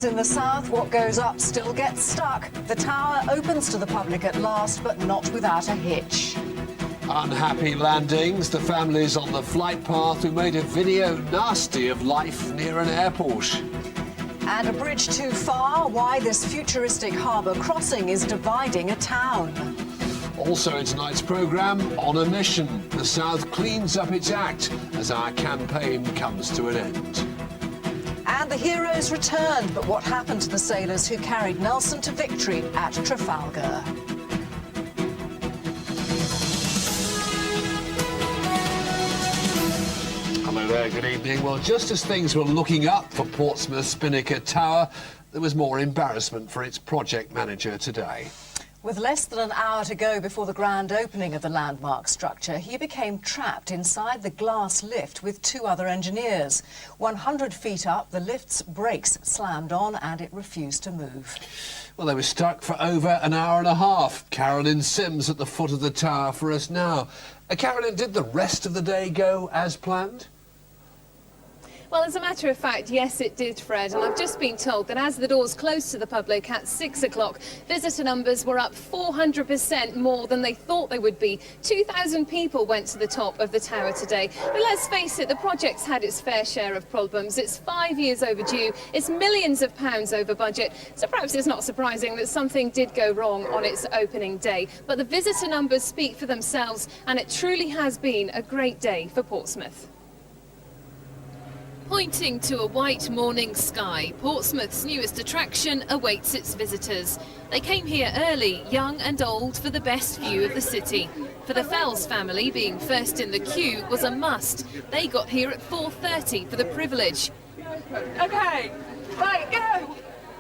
In the south, what goes up still gets stuck. The tower opens to the public at last, but not without a hitch. Unhappy landings. The families on the flight path who made a video nasty of life near an airport. And a bridge too far. Why this futuristic harbour crossing is dividing a town. Also in tonight's programme, On a Mission. The South cleans up its act as our campaign comes to an end. And the heroes returned, but what happened to the sailors who carried Nelson to victory at Trafalgar? Hello there, good evening. Well, just as things were looking up for Portsmouth's Spinnaker Tower, there was more embarrassment for its project manager today. With less than an hour to go before the grand opening of the landmark structure, he became trapped inside the glass lift with two other engineers. 100 feet up, the lift's brakes slammed on and it refused to move. Well, they were stuck for over an hour and a half. Carolyn Sims at the foot of the tower for us now. Carolyn, did the rest of the day go as planned? Well, as a matter of fact, yes, it did, Fred. And I've just been told that as the doors closed to the public at 6 o'clock, visitor numbers were up 400% more than they thought they would be. 2,000 people went to the top of the tower today. But let's face it, the project's had its fair share of problems. It's 5 years overdue. It's millions of pounds over budget. So perhaps it's not surprising that something did go wrong on its opening day. But the visitor numbers speak for themselves, and it truly has been a great day for Portsmouth. Pointing to a white morning sky, Portsmouth's newest attraction awaits its visitors. They came here early, young and old, for the best view of the city. For the Fells family, being first in the queue was a must. They got here at 4:30 for the privilege. OK, right, go!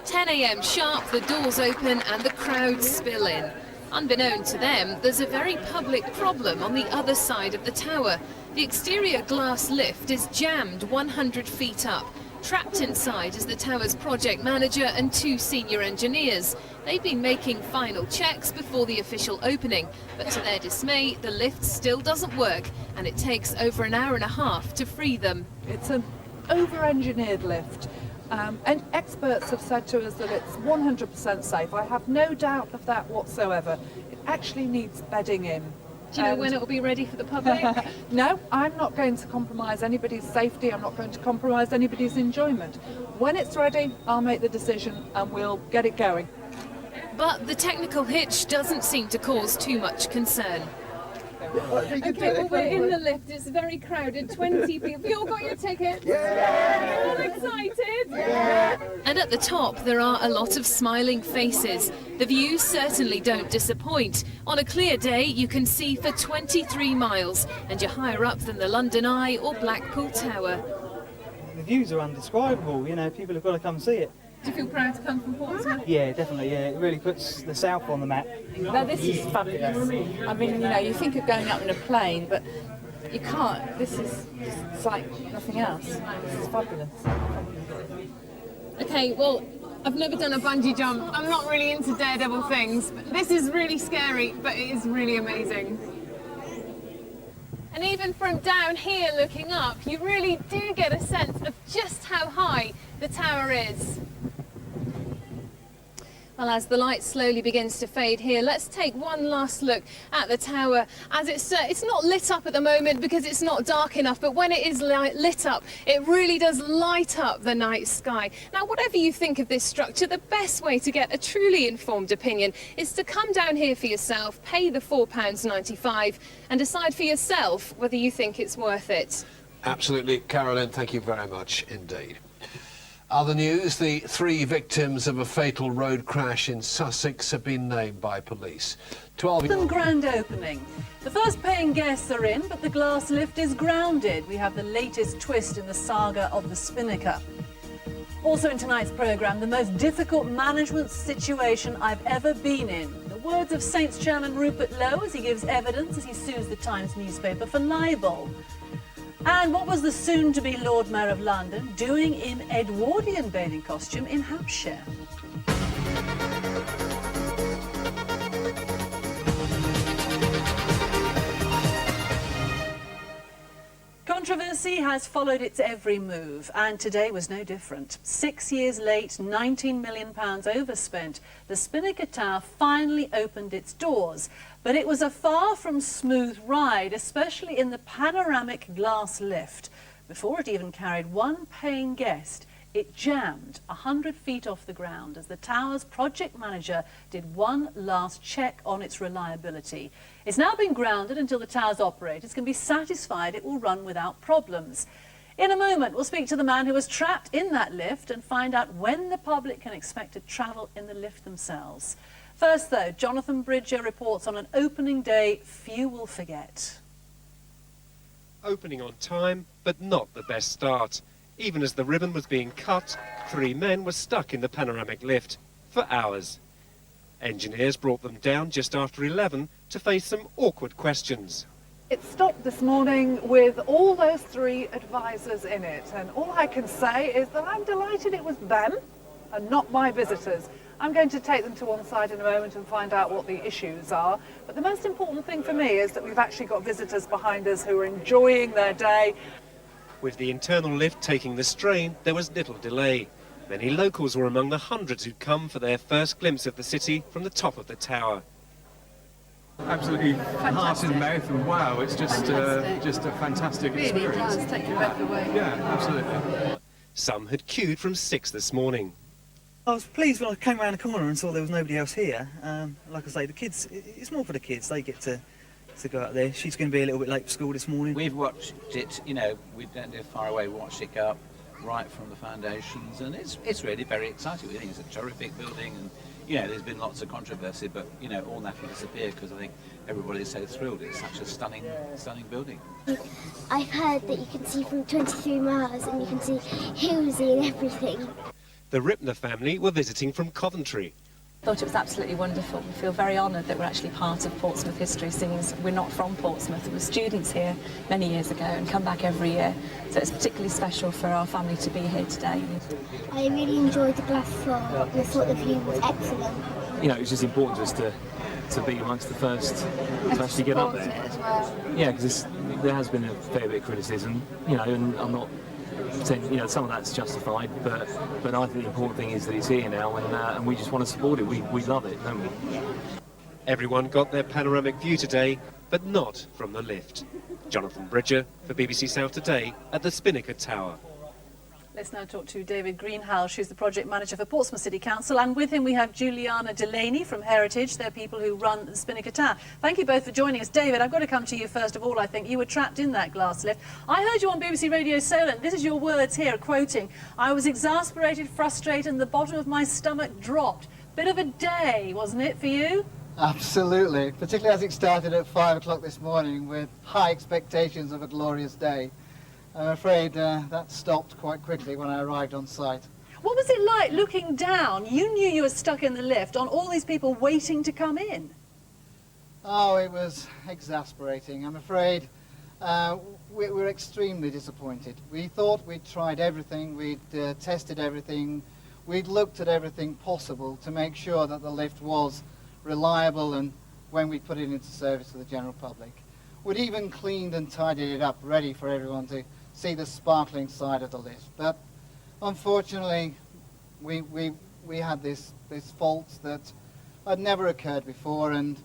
10 a.m. sharp, the doors open and the crowds spill in. Unbeknown to them, there's a very public problem on the other side of the tower. The exterior glass lift is jammed 100 feet up. Trapped inside is the tower's project manager and two senior engineers. They've been making final checks before the official opening, but to their dismay, the lift still doesn't work, and it takes over an hour and a half to free them. It's an over-engineered lift, and experts have said to us that it's 100% safe. I have no doubt of that whatsoever. It actually needs bedding in. Do you know when it will be ready for the public? No, I'm not going to compromise anybody's safety. I'm not going to compromise anybody's enjoyment. When it's ready, I'll make the decision and we'll get it going. But the technical hitch doesn't seem to cause too much concern. Okay, well, we're in the lift. It's very crowded. 20 people. Have you all got your tickets? Yeah! You're all excited? Yeah! And at the top, there are a lot of smiling faces. The views certainly don't disappoint. On a clear day, you can see for 23 miles, and you're higher up than the London Eye or Blackpool Tower. The views are indescribable. You know, people have got to come see it. Do you feel proud to come from Portsmouth? Yeah, definitely, yeah. It really puts the south on the map. No, this is fabulous. I mean, you know, you think of going up in a plane, but you can't. This is it's like nothing else. This is fabulous. Okay, well, I've never done a bungee jump. I'm not really into daredevil things, but this is really scary, but it is really amazing. And even from down here looking up, you really do get a sense of just how high the tower is. Well, as the light slowly begins to fade here, let's take one last look at the tower. As it's not lit up at the moment because it's not dark enough, but when it is lit up, it really does light up the night sky. Now, whatever you think of this structure, the best way to get a truly informed opinion is to come down here for yourself, pay the £4.95 and decide for yourself whether you think it's worth it. Absolutely, Carolyn, thank you very much indeed. Other news, the 3 victims of a fatal road crash in Sussex have been named by police. 12 Grand opening. The first paying guests are in, but the glass lift is grounded. We have the latest twist in the saga of the Spinnaker. Also in tonight's programme, the most difficult management situation I've ever been in. The words of Saints chairman Rupert Lowe as he gives evidence as he sues the Times newspaper for libel. And what was the soon-to-be Lord Mayor of London doing in Edwardian bathing costume in Hampshire? Controversy has followed its every move, and today was no different. 6 years late, £19 million overspent, the Spinnaker Tower finally opened its doors. But it was a far from smooth ride, especially in the panoramic glass lift. Before it even carried one paying guest, it jammed 100 feet off the ground as the tower's project manager did one last check on its reliability. It's now been grounded until the tower's operators can be satisfied it will run without problems. In a moment, we'll speak to the man who was trapped in that lift and find out when the public can expect to travel in the lift themselves. First, though, Jonathan Bridger reports on an opening day few will forget. Opening on time, but not the best start. Even as the ribbon was being cut, 3 men were stuck in the panoramic lift for hours. Engineers brought them down just after 11 to face some awkward questions. It stopped this morning with all those 3 advisors in it, and all I can say is that I'm delighted it was them and not my visitors. I'm going to take them to one side in a moment and find out what the issues are. But the most important thing for me is that we've actually got visitors behind us who are enjoying their day. With the internal lift taking the strain, there was little delay. Many locals were among the hundreds who'd come for their first glimpse of the city from the top of the tower. Absolutely heart in mouth, and wow, it's just a fantastic experience. Really does take your breath away. Yeah, absolutely. Some had queued from 6 this morning. I was pleased when I came around the corner and saw there was nobody else here. Like I say, the kids, it's more for the kids. They get to go out there. She's going to be a little bit late for school this morning. We've watched it, you know, we don't live far away, we watched it go up right from the foundations, and it's really very exciting. We think it's a terrific building, and, you know, there's been lots of controversy, but, you know, all that will disappear because I think everybody's so thrilled. It's such a stunning building. I've heard that you can see from 23 miles and you can see Hillsey and everything. The Ripner family were visiting from Coventry. I thought it was absolutely wonderful. We feel very honoured that we're actually part of Portsmouth history, seeing as we're not from Portsmouth. We were students here many years ago and come back every year. So it's particularly special for our family to be here today. I really enjoyed the glass floor and I thought the view was excellent. You know, it's just important to us to be amongst the first to actually get up there. As well. Yeah, because there has been a fair bit of criticism, you know, and I'm not saying, you know, some of that's justified, but I think the important thing is that it's here now, and we just want to support it. We love it, don't we? Everyone got their panoramic view today, but not from the lift. Jonathan Bridger for BBC South Today at the Spinnaker Tower. Let's now talk to David Greenhalgh, who's the project manager for Portsmouth City Council, and with him we have Juliana Delaney from Heritage. They're people who run the Spinnaker Tower. Thank you both for joining us. David, I've got to come to you first of all. I think you were trapped in that glass lift. I heard you on BBC Radio Solent. This is your words here, quoting, "I was exasperated, frustrated, and the bottom of my stomach dropped." Bit of a day, wasn't it, for you? Absolutely, particularly as it started at 5 o'clock this morning with high expectations of a glorious day. I'm afraid that stopped quite quickly when I arrived on site. What was it like looking down? You knew you were stuck in the lift on all these people waiting to come in. Oh, it was exasperating. I'm afraid we were extremely disappointed. We thought we'd tried everything, we'd tested everything, we'd looked at everything possible to make sure that the lift was reliable and when we put it into service to the general public. We'd even cleaned and tidied it up, ready for everyone to see the sparkling side of the lift. But unfortunately, we had this fault that had never occurred before and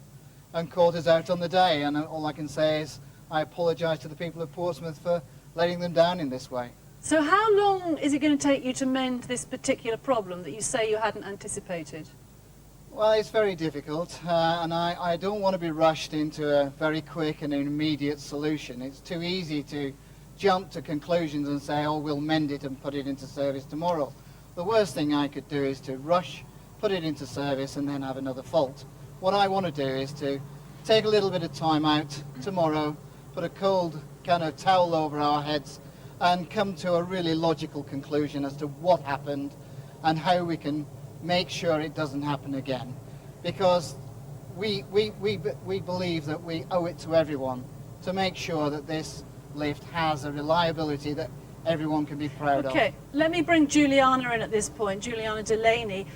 caught us out on the day. And all I can say is I apologise to the people of Portsmouth for letting them down in this way. So how long is it going to take you to mend this particular problem that you say you hadn't anticipated? Well, it's very difficult, and I don't want to be rushed into a very quick and immediate solution. It's too easy to jump to conclusions and say, oh, we'll mend it and put it into service tomorrow. The worst thing I could do is to rush, put it into service, and then have another fault. What I want to do is to take a little bit of time out tomorrow, put a cold kind of towel over our heads, and come to a really logical conclusion as to what happened and how we can make sure it doesn't happen again, because we believe that we owe it to everyone to make sure that this lift has a reliability that everyone can be proud of. Okay, let me bring Juliana in at this point, Juliana Delaney.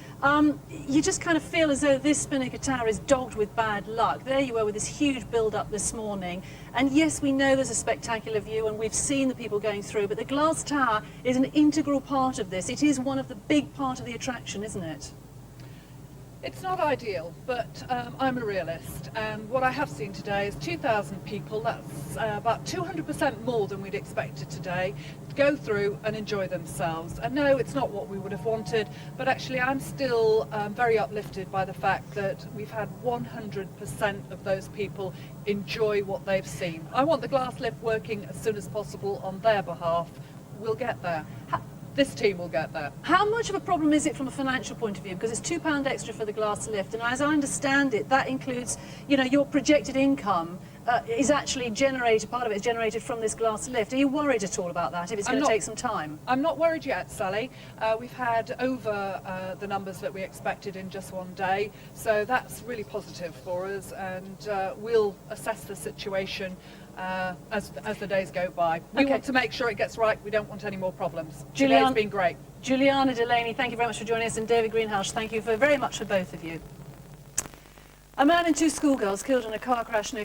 You just kind of feel as though this Spinnaker Tower is dogged with bad luck. There you were with this huge build-up this morning. And yes, we know there's a spectacular view and we've seen the people going through, but the glass tower is an integral part of this. It is one of the big part of the attraction, isn't it? It's not ideal, but I'm a realist, and what I have seen today is 2,000 people. That's about 200% more than we'd expected today, to go through and enjoy themselves. And no, it's not what we would have wanted, but actually I'm still very uplifted by the fact that we've had 100% of those people enjoy what they've seen. I want the glass lift working as soon as possible on their behalf. We'll get there. This team will get there. How much of a problem is it from a financial point of view? Because it's £2 extra for the glass lift, and as I understand it, that includes, you know, your projected income is actually generated, part of it is generated from this glass lift. Are you worried at all about that, if it's going to take some time? I'm not worried yet, Sally. We've had over the numbers that we expected in just one day, so that's really positive for us, and we'll assess the situation as the days go by. We want to make sure it gets right. We don't want any more problems. Today's been great. Juliana Delaney, thank you very much for joining us, and David Greenhalgh, thank you very much for both of you. A man and two schoolgirls killed in a car crash near